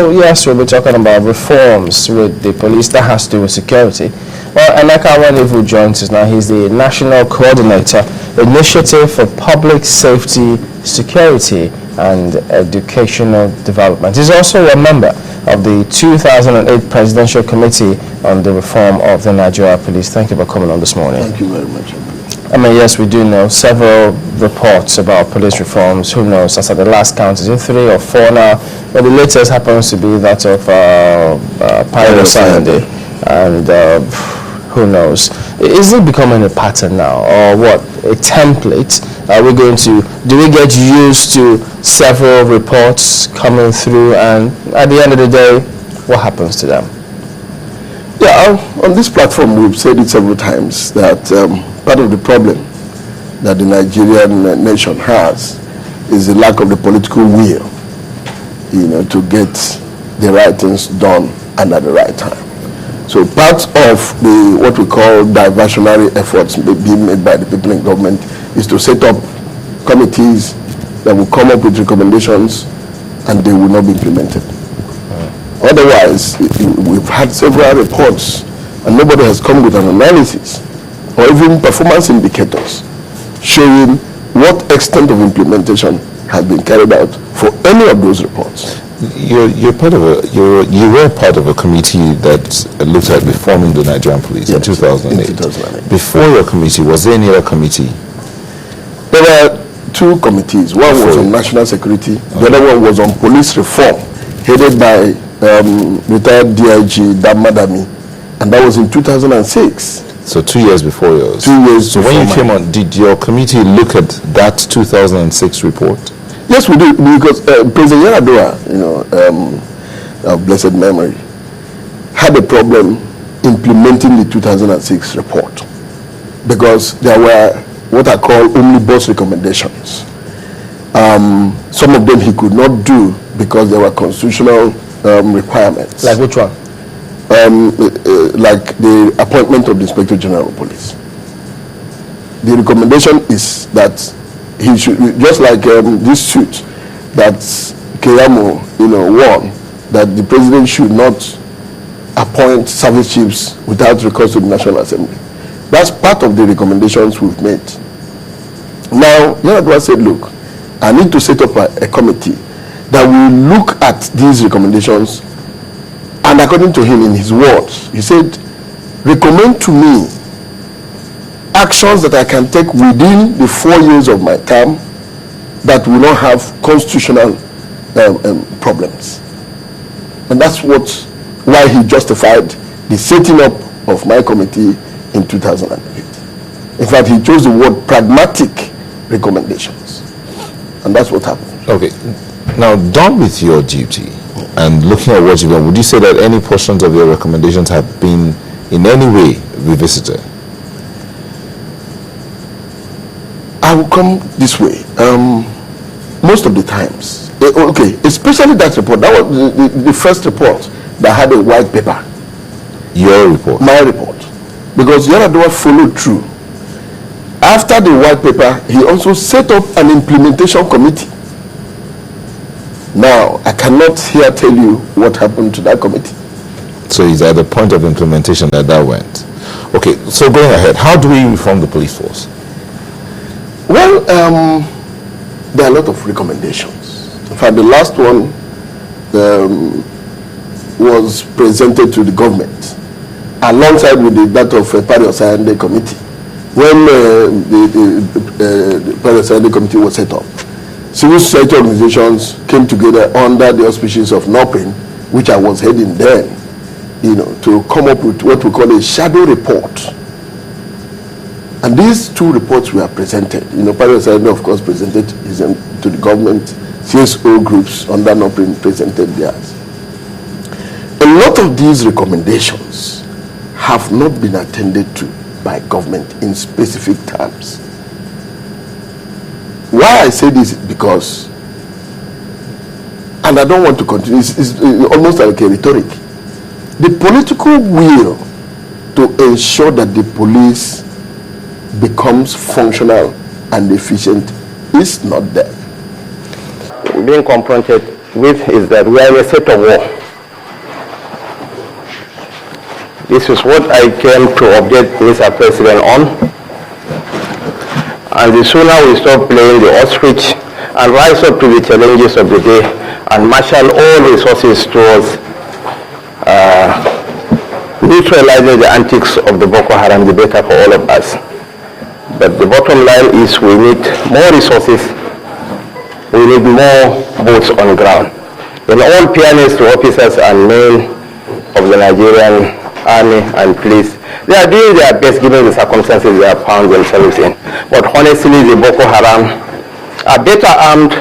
So yes, we'll be talking about reforms with the police that has to do with security. Well, Emaka Nwanevu joins us now. He's the National Coordinator, Initiative for Public Safety, Security and Educational Development. He's also a member of the 2008 Presidential Committee on the Reform of the Nigeria Police. Thank you for coming on this morning. Thank you very much. I mean, yes, we do know several reports about police reforms. Who knows? As at the last count, is it 3 or 4 now? But the latest happens to be that of Prt1, and who knows? Is it becoming a pattern now, or what? A template? Are we going to? Do we get used to several reports coming through, and at the end of the day, what happens to them? Yeah, on this platform, we've said it several times that part of the problem that the Nigerian nation has is the lack of the political will, to get the right things done and at the right time. So part of what we call diversionary efforts being made by the people in government is to set up committees that will come up with recommendations and they will not be implemented. Otherwise, we've had several reports and nobody has come with an analysis or even performance indicators showing what extent of implementation has been carried out for any of those reports. You were part of a committee that looked at reforming the Nigerian police, yes, in 2008. In 2008. Before your committee, was there any other committee? There were 2 committees. One was on national security. The other one was on police reform, headed by retired DIG Damadami, and that was in 2006. So 2 years before yours. 2 years. So when you came on, did your committee look at that 2006 report? Yes, we do, because President Yaradua, of blessed memory, had a problem implementing the 2006 report because there were what I call omnibus recommendations. Some of them he could not do because there were constitutional requirements. Like which one? Like the appointment of the Inspector General of Police. The recommendation is that he should, just like this suit that Keyamo, won, that the president should not appoint service chiefs without recourse to the National Assembly. That's part of the recommendations we've made. Now, Yaradua said, look, I need to set up a committee that will look at these recommendations, and according to him, in his words, he said, recommend to me actions that I can take within the 4 years of my term that will not have constitutional problems. And that's why he justified the setting up of my committee in 2008. In fact, he chose the word pragmatic recommendations. And that's what happened. Okay. Now, done with your duty and looking at what you've done, would you say that any portions of your recommendations have been in any way revisited? I will come this way. Most of the times, okay, especially that report. That was the first report that had a white paper. Your report? My report. Because Yaradua followed through. After the white paper, he also set up an implementation committee. Now, I cannot here tell you what happened to that committee. So it's at the point of implementation that went. Okay, so going ahead, how do we reform the police force? Well, there are a lot of recommendations. In fact, the last one was presented to the government alongside with that of Prt1 committee. When the Prt1 committee was set up, civil society organizations came together under the auspices of NOPIN, which I was heading then, to come up with what we call a shadow report. And these 2 reports were presented. Prt1, of course, presented to the government. CSO groups under NOPIN presented theirs. A lot of these recommendations have not been attended to by government in specific terms. Why I say this is because, and I don't want to continue, it's almost like a rhetoric. The political will to ensure that the police becomes functional and efficient is not there. Being confronted with is that we are in a state of war. This is what I came to update Mr. President on. And the sooner we stop playing the ostrich and rise up to the challenges of the day and marshal all resources towards neutralizing the antics of the Boko Haram, the better for all of us. But the bottom line is we need more resources, we need more boots on ground. In all fairness to officers and men of the Nigerian army and police, they are doing their best given the circumstances they have found themselves in. But honestly, the Boko Haram are better armed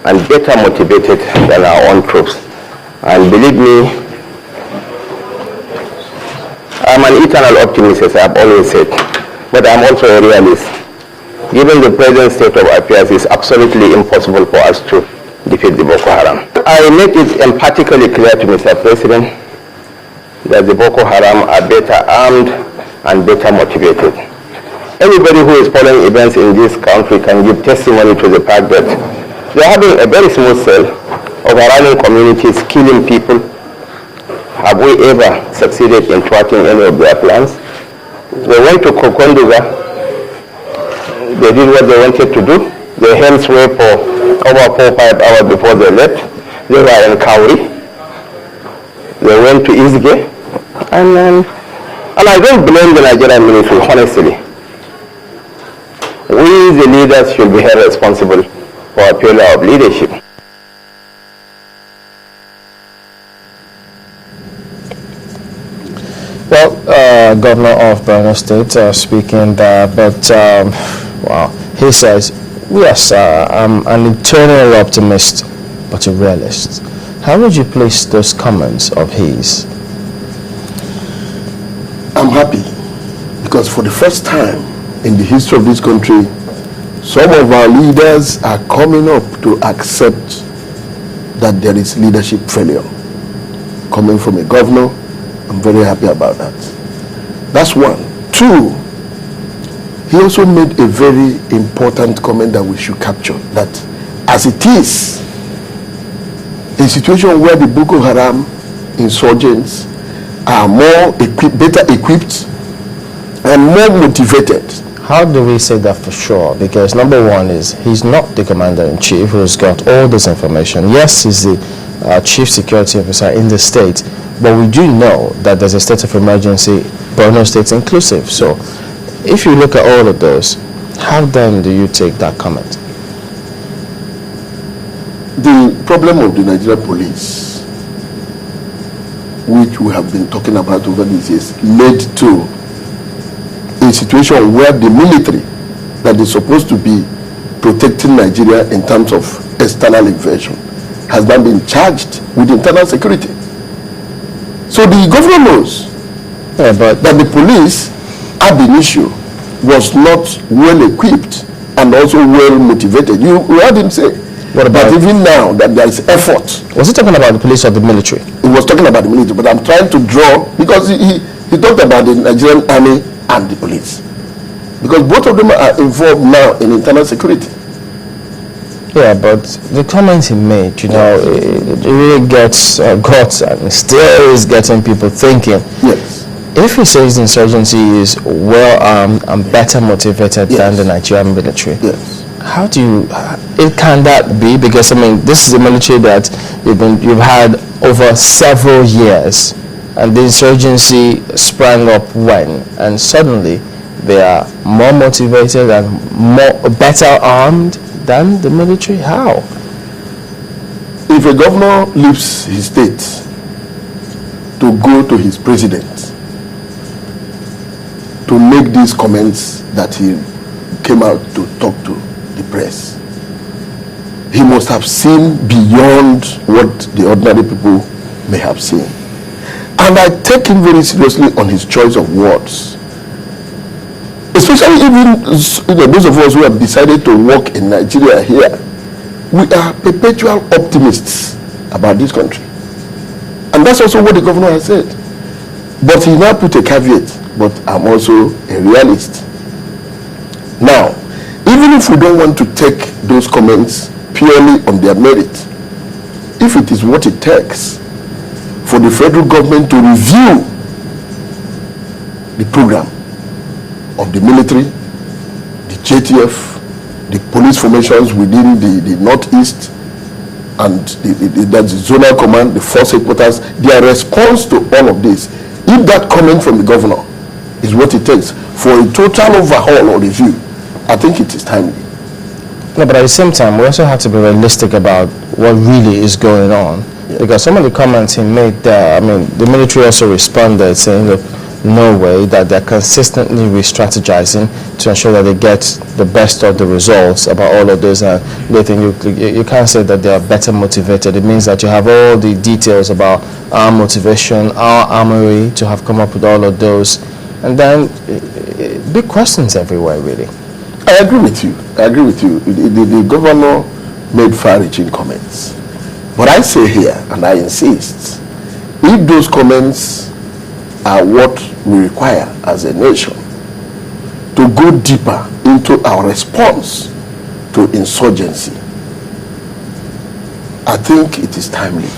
and better motivated than our own troops. And believe me, I'm an eternal optimist, as I've always said, but I'm also a realist. Given the present state of affairs, it's absolutely impossible for us to defeat the Boko Haram. I make it emphatically clear to Mr. President that the Boko Haram are better armed and better motivated. Anybody who is following events in this country can give testimony to the fact that they're having a very smooth cell, overrunning communities, killing people. Have we ever succeeded in thwarting any of their plans? They went to Kokonduga. They did what they wanted to do. They held sway for over 4 or 5 hours before they left. They were in Kauri. They went to Izge. And I don't blame the Nigerian military, honestly. We, the leaders, should be held responsible for a failure of leadership. Well, Governor of Borno State speaking there, but wow, he says, yes, I'm an eternal optimist, but a realist. How would you place those comments of his? I'm happy because for the first time in the history of this country, some of our leaders are coming up to accept that there is leadership failure. Coming from a governor, I'm very happy about that. That's one. Two, he also made a very important comment that we should capture, that as it is, a situation where the Boko Haram insurgents are more better equipped and more motivated. How do we say that for sure? Because number one is he's not the commander-in-chief who's got all this information. Yes, he's the chief security officer in the state, but we do know that there's a state of emergency, Borno State inclusive. So if you look at all of those, how then do you take that comment? The problem of the Nigerian police, which we have been talking about over these years, led to a situation where the military that is supposed to be protecting Nigeria in terms of external invasion has now been charged with internal security. So the governor knows that the police ab initio was not well equipped and also well motivated. You heard him say. What about even now that there is effort? Was he talking about the police or the military? He was talking about the military, but I'm trying to draw, because he talked about the Nigerian army and the police, because both of them are involved now in internal security. Yeah, but the comment he made, you know, it really gets guts and still is getting people thinking. Yes. If he says insurgency is well armed and better motivated than the Nigerian military, how do you? Can that be? Because I mean, this is a military that you've had over several years, and the insurgency sprang up when, and suddenly they are more motivated and better armed than the military. How? If a governor leaves his state to go to his president to make these comments that he came out to talk to the press, he must have seen beyond what the ordinary people may have seen. And I take him very seriously on his choice of words. Especially even those of us who have decided to work in Nigeria here, we are perpetual optimists about this country. And that's also what the governor has said. But he now put a caveat, but I'm also a realist. Now, even if we don't want to take those comments purely on their merit, if it is what it takes for the federal government to review the program of the military, the JTF, the police formations within the Northeast, and that's the zonal command, the force headquarters, their response to all of this, if that comment from the governor is what it takes for a total overhaul or review, I think it is timely. No, but at the same time, we also have to be realistic about what really is going on. Yeah. Because some of the comments he made there, I mean, the military also responded saying, look, no way, that they're consistently re-strategizing to ensure that they get the best of the results about all of this, and they think you can't say that they are better motivated. It means that you have all the details about our motivation, our armory to have come up with all of those, and then big questions everywhere, really. I agree with you. The governor made far-reaching comments, but I say here, and I insist, if those comments are what we require as a nation to go deeper into our response to insurgency, I think it is timely.